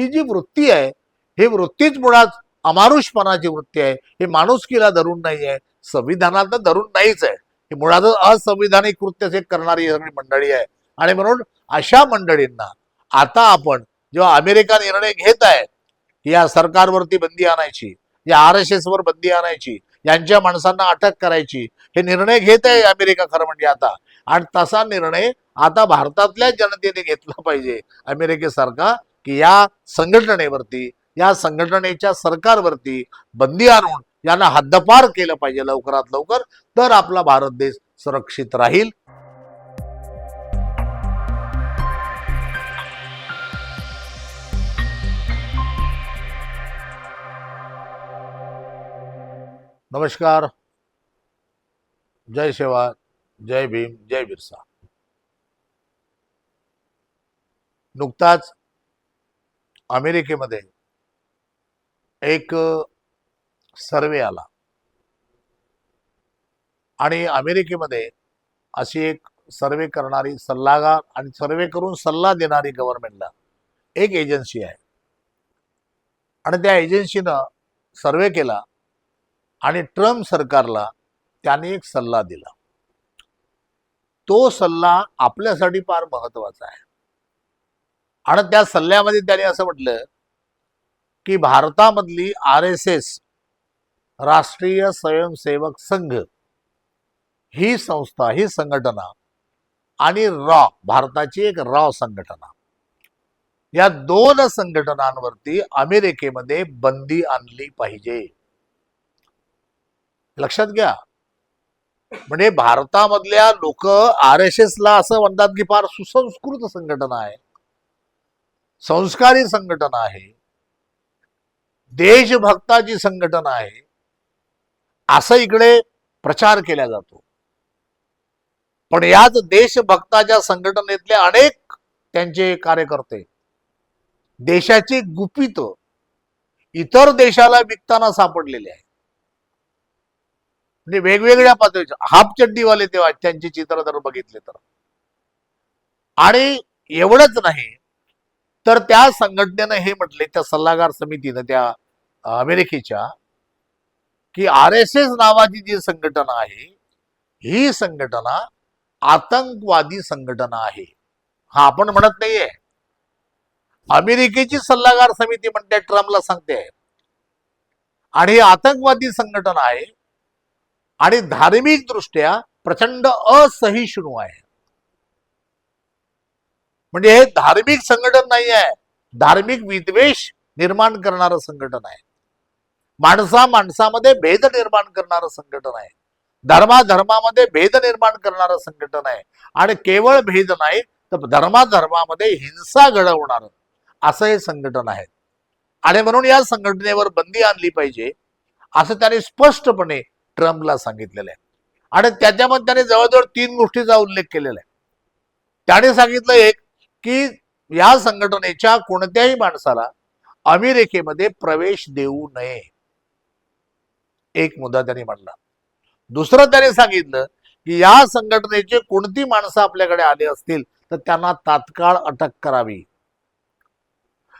ही जी वृत्ती आहे, ही वृत्तीच मुळात अमानुषपणाची वृत्ती आहे. हे माणुसकीला धरून नाही आहे, संविधानाला धरून नाहीच आहे. ही मुळातच असंविधानिक कृत्य करणारी सगळी मंडळी आहे. आणि म्हणून अशा मंडळींना आता आपण जेव्हा अमेरिका निर्णय घेत आहे या सरकारवरती बंदी आणायची, या RSS वर बंदी आणायची, यांच्या माणसांना अटक करायची, हे निर्णय घेत आहे अमेरिका खरं म्हणजे आता. आणि तसा निर्णय आता भारतातल्या जनतेने घेतला पाहिजे अमेरिकेसारखा, की या संघटनेवरती, या संघटनेच्या सरकारवरती बंदी आणून यांना हद्दपार केलं पाहिजे लवकरात लवकर. तर आपला भारत देश सुरक्षित राहील. नमस्कार, जय सेवा, जय भीम, जय बिरसा. नुकताच अमेरिकेमध्ये एक सर्वे आला आणि अमेरिकेमध्ये अशी एक सर्वे करणारी सल्लागार आणि सर्वे करून सल्ला देणारी गव्हर्नमेंटला एक एजन्सी आहे. आणि त्या एजन्सीनं सर्वे केला आणि ट्रम्प सरकारला त्याने एक सल्ला दिला. तो सल्ला आपल्यासाठी फार महत्वाचा आहे. आणि त्या सल्ल्यामध्ये त्याने असं म्हटलं की भारतामधली RSS राष्ट्रीय स्वयंसेवक संघ ही संस्था, ही संघटना आणि रॉ, भारताची एक रॉ संघटना, या दोन संघटनांवरती अमेरिकेमध्ये बंदी आणली पाहिजे. लक्षात घ्या. म्हणजे भारतामधल्या लोक RSS ला असं म्हणतात की फार सुसंस्कृत संघटना आहे, संस्कारी संघटना आहे, देशभक्ताची संघटना आहे, असं इकडे प्रचार केला जातो. पण याच देशभक्ताच्या संघटनेतले अनेक त्यांचे कार्यकर्ते देशाची गुपित इतर देशाला विकताना सापडलेले आहे. म्हणजे वेगवेगळ्या पातळीचे हाफचड्डीवाले तेव्हा त्यांचे चित्र जर बघितले तर. आणि एवढंच नाही तर त्या संघटनेनं हे म्हटले, त्या सल्लागार समितीनं त्या अमेरिकेच्या, की RSS नावाची जी संघटना आहे ही संघटना आतंकवादी संघटना आहे. हा आपण म्हणत नाहीये, अमेरिकेची सल्लागार समिती म्हणते, ट्रम्पला सांगते. आणि ही आतंकवादी संघटना आहे आणि धार्मिक दृष्ट्या प्रचंड असहिष्णू आहे. म्हणजे हे धार्मिक संघटन नाही आहे, धार्मिक विद्वेष निर्माण करणारं संघटन आहे, माणसा माणसामध्ये भेद निर्माण करणारं संघटन आहे, धर्माधर्मामध्ये भेद निर्माण करणारं संघटन आहे. आणि केवळ भेद नाही तर धर्माधर्मामध्ये हिंसा घडवणारं असं हे संघटन आहे. आणि म्हणून या संघटनेवर बंदी आणली पाहिजे असं त्याने स्पष्टपणे ट्रम्पला सांगितलेलं आहे. आणि त्याच्यामध्ये त्याने जवळजवळ 3 गोष्टीचा उल्लेख केलेला आहे. त्याने सांगितलं एक, की या संघटनेच्या कोणत्याही माणसाला अमेरिकेमध्ये प्रवेश देऊ नये, एक मुद्दा त्यांनी मांडला. दुसरं त्याने सांगितलं की या संघटनेचे कोणती माणसं आपल्याकडे आले असतील तर त्यांना तात्काळ अटक करावी.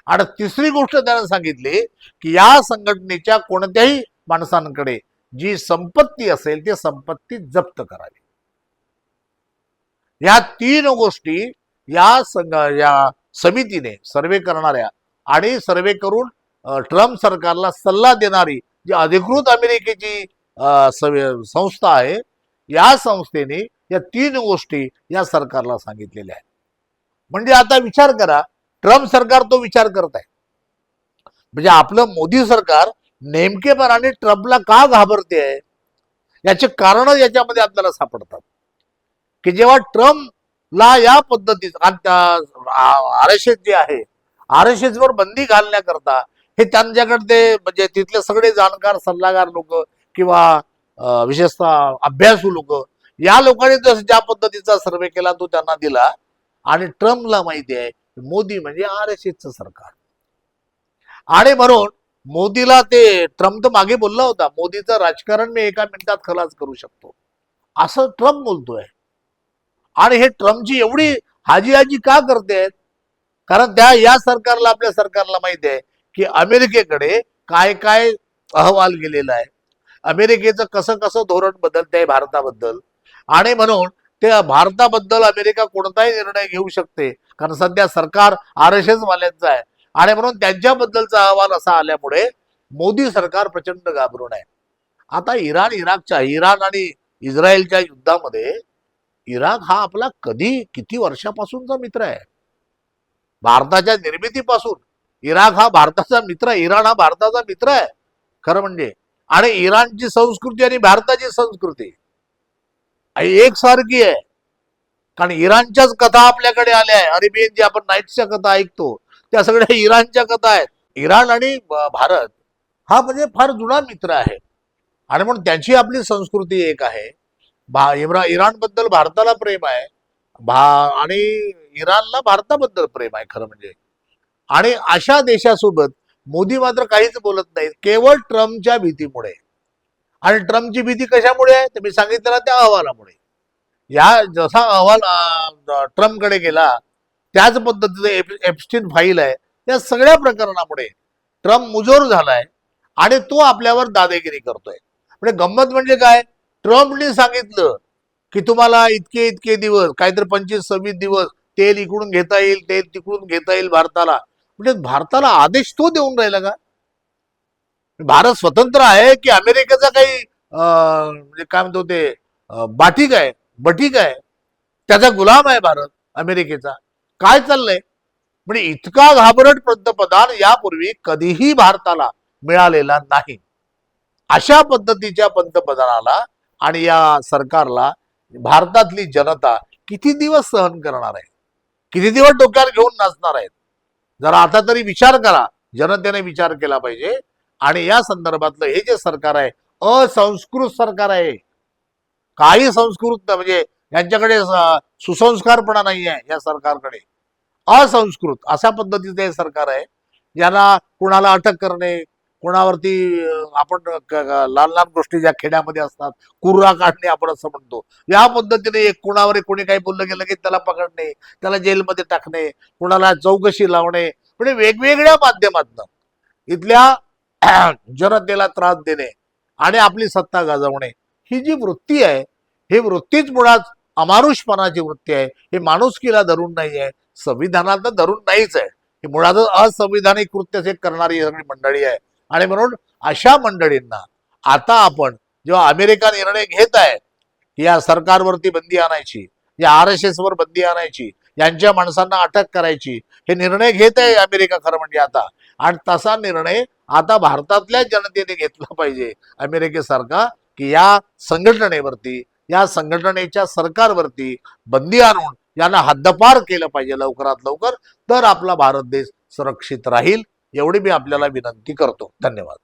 आणि तिसरी गोष्ट त्याने सांगितली की या संघटनेच्या कोणत्याही माणसांकडे जी संपत्ती असेल ती संपत्ती जप्त करावी. या 3 गोष्टी या समितीने, सर्वे करणाऱ्या आणि सर्वे करून ट्रम्प सरकारला सल्ला देणारी जी अधिकृत अमेरिकेची संस्था आहे, या संस्थेने या 3 गोष्टी या सरकारला सांगितलेल्या आहेत. म्हणजे आता विचार करा, ट्रम्प सरकार तो विचार करत आहे. म्हणजे आपलं मोदी सरकार नेमकेपणाने ट्रम्पला का घाबरते आहे याचे कारण याच्यामध्ये आपल्याला सापडतात. की जेव्हा ट्रम्पला या पद्धतीचा RSS जे आहे, RSS वर बंदी घालण्याकरता हे त्यांच्याकडे म्हणजे तिथले सगळे जाणकार सल्लागार लोक किंवा विशेषतः अभ्यासू लोक, या लोकांनी ज्या पद्धतीचा सर्वे केला तो त्यांना दिला. आणि ट्रम्पला माहिती आहे मोदी म्हणजे RSSचं सरकार. आणि म्हणून मोदीला ते ट्रम्प तर मागे बोलला होता, मोदीचं राजकारण मी एका मिनिटात खलास करू शकतो, असं ट्रम्प बोलतोय. आणि हे ट्रम्पची एवढी हाजी का करते, कारण या सरकारला, आपल्या सरकारला माहिती आहे की अमेरिकेकडे काय काय अहवाल गेलेला आहे, अमेरिकेचं कसं कसं धोरण बदलत आहे भारताबद्दल. आणि म्हणून ते भारताबद्दल अमेरिका कोणताही निर्णय घेऊ शकते, कारण सध्या सरकार RSS वाल्यांचं आहे. आणि म्हणून त्यांच्याबद्दलचा अहवाल असा आल्यामुळे मोदी सरकार प्रचंड घाबरून आहे. आता इराण आणि इस्रायलच्या युद्धामध्ये इराक हा आपला किती वर्षापासूनचा मित्र आहे. भारताच्या निर्मितीपासून इराक हा भारताचा मित्र आहे, इराण हा भारताचा मित्र आहे खरं म्हणजे. आणि इराणची संस्कृती आणि भारताची संस्कृती एकसारखी आहे, कारण इराणच्याच कथा आपल्याकडे आल्या आहे. अरेबियन जे आपण नाईट्सच्या कथा ऐकतो त्या सगळ्या इराणच्या कथा आहेत. इराण आणि भारत हा म्हणजे फार जुना मित्र आहे, आणि म्हणून त्यांची आपली संस्कृती एक आहे. इराणबद्दल भारताला प्रेम आहे, आणि इराणला भारताबद्दल प्रेम आहे खरं म्हणजे. आणि अशा देशासोबत मोदी मात्र काहीच बोलत नाहीत, केवळ ट्रम्पच्या भीतीमुळे. आणि ट्रम्पची भीती कशामुळे आहे तर मी सांगितलं त्या अहवालामुळे. जसा अहवाल ट्रम्पकडे गेला त्याच पद्धतीचं एप्स्टीन फाईल आहे, त्या सगळ्या प्रकरणामुळे ट्रम्प मुजोर झालाय आणि तो आपल्यावर दादागिरी करतोय. म्हणजे गंमत म्हणजे काय, ट्रम्पने सांगितलं की तुम्हाला इतके इतके दिवस, काहीतरी 25-26 दिवस तेल इकडून घेता येईल, तेल तिकडून घेता येईल भारताला. म्हणजे भारताला आदेश तो देऊन राहिला का? भारत स्वतंत्र आहे की अमेरिकेचा काही म्हणजे काय म्हणतो ते बटीक आहे, त्याचा गुलाम आहे भारत अमेरिकेचा? काय चाललंय? म्हणजे इतका घाबरट पंतप्रधान यापूर्वी कधीही भारताला मिळालेला नाही. अशा पद्धतीच्या पंतप्रधानाला आणि या सरकारला भारतातली जनता किती दिवस सहन करणार आहे, किती दिवस डोक्यावर घेऊन नाचणार आहेत? जरा आता तरी विचार करा, जनतेने विचार केला पाहिजे. आणि या संदर्भातलं हे जे सरकार आहे असंस्कृत सरकार आहे, काही संस्कृत म्हणजे यांच्याकडे सुसंस्कारपणा नाही आहे या सरकारकडे, असंस्कृत अशा पद्धतीचं हे सरकार आहे. याला कुणाला अटक करणे, कोणावरती आपण लहान लहान गोष्टी ज्या खेड्यामध्ये असतात कुर्रा काढणे आपण असं म्हणतो, या पद्धतीने कोणावर कोणी काही बोललं गेलं की त्याला पकडणे, त्याला जेलमध्ये टाकणे, कुणाला चौकशी लावणे, म्हणजे वेगवेगळ्या माध्यमातून इथल्या जनतेला त्रास देणे आणि आपली सत्ता गाजवणे, ही जी वृत्ती आहे ही वृत्तीच मुळात अमानुषपणाची वृत्ती आहे. हे माणुसकीला धरून नाही आहे, संविधानाला धरून नाहीच आहे. ही मुळातच असंविधानिक कृत्य करणारी सगळी मंडळी आहे. आणि म्हणून अशा मंडळींना आता आपण जेव्हा अमेरिका निर्णय घेत आहे या सरकारवरती बंदी आणायची, या RSS वर बंदी आणायची, यांच्या माणसांना अटक करायची, हे निर्णय घेत आहे अमेरिका खरं म्हणजे आता. आणि तसा निर्णय आता भारतातल्या जनतेने घेतला पाहिजे अमेरिकेसारखा, की या संघटनेवरती, या संघटनेच्या सरकारवरती बंदी आणून यांना हद्दपार केलं पाहिजे लवकरात लवकर. तर आपला भारत देश सुरक्षित राहील, एवढी मी आपल्याला विनंती करतो. धन्यवाद.